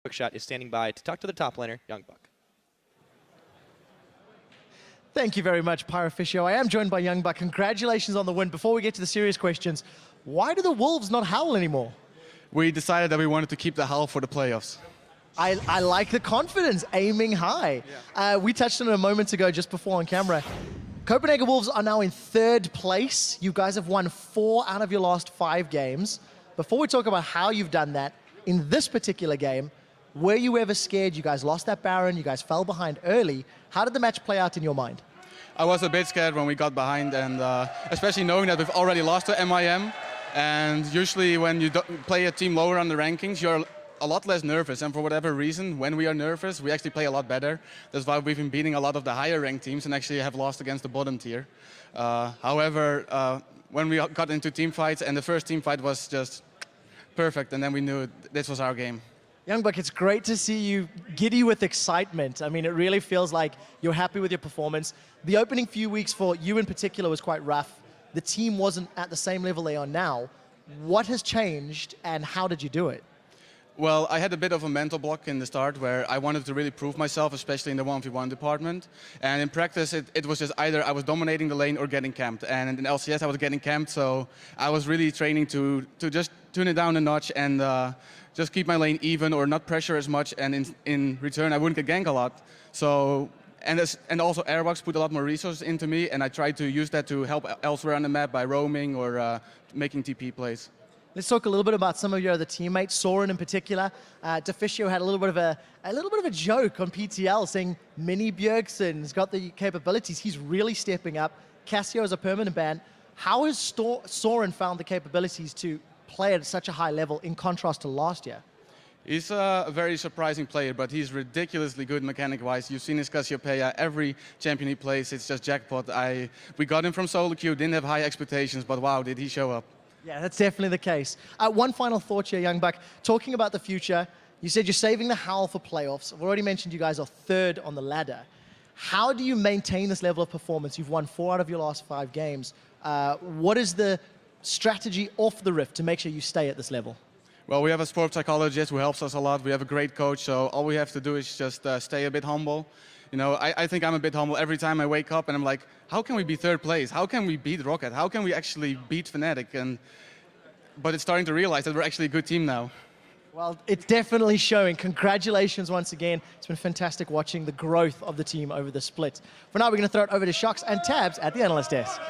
Quickshot is standing by to talk to the top laner, Youngbuck. Thank you very much, Pyroficio. I am joined by Youngbuck. Congratulations on the win. Before we get to the serious questions, why do the Wolves not howl anymore? We decided that we wanted to keep the howl for the playoffs. I like the confidence, aiming high. Yeah. We touched on it a moment ago just before on camera. Copenhagen Wolves are now in 3rd place. You guys have won 4 out of your last 5 games. Before we talk about how you've done that, in this particular game, were you ever scared? You guys lost that Baron, you guys fell behind early. How did the match play out in your mind? I was a bit scared when we got behind, and especially knowing that we've already lost to MIM. And usually when you play a team lower on the rankings, you're a lot less nervous, and for whatever reason, when we are nervous, we actually play a lot better. That's why we've been beating a lot of the higher ranked teams and actually have lost against the bottom tier. However, when we got into team fights, and the first team fight was just perfect, and then we knew this was our game. Youngbuck, it's great to see you giddy with excitement. I mean, it really feels like you're happy with your performance. The opening few weeks for you in particular was quite rough. The team wasn't at the same level they are now. What has changed, and how did you do it? Well, I had a bit of a mental block in the start where I wanted to really prove myself, especially in the 1v1 department. And in practice, it was just either I was dominating the lane or getting camped. And in LCS, I was getting camped, so I was really training to just tune it down a notch and just keep my lane even or not pressure as much. And in return, I wouldn't get gank a lot. So, and also Airbox put a lot more resources into me, and I tried to use that to help elsewhere on the map by roaming or making TP plays. Let's talk a little bit about some of your other teammates. Soren in particular. Deficio had a little bit of a joke on PTL, saying Mini Bjergsen's got the capabilities. He's really stepping up. Cassio is a permanent ban. How has Soren found the capabilities to play at such a high level in contrast to last year? He's a very surprising player, but he's ridiculously good mechanic-wise. You've seen his Cassiopeia. Every champion he plays, it's just jackpot. We got him from solo queue, didn't have high expectations, but wow, did he show up. Yeah, that's definitely the case. One final thought here, Youngbuck. Talking about the future, you said you're saving the howl for playoffs. I've already mentioned you guys are 3rd on the ladder. How do you maintain this level of performance? You've won 4 out of your last 5 games. What is the strategy off the Rift to make sure you stay at this level? Well, we have a sports psychologist who helps us a lot. We have a great coach, so all we have to do is just stay a bit humble. You know, I think I'm a bit humble every time I wake up and I'm like, how can we be 3rd place? How can we beat Rocket? How can we actually beat Fnatic? But it's starting to realize that we're actually a good team now. Well, it's definitely showing. Congratulations once again. It's been fantastic watching the growth of the team over the split. For now, we're going to throw it over to Shox and Tabs at the analyst desk.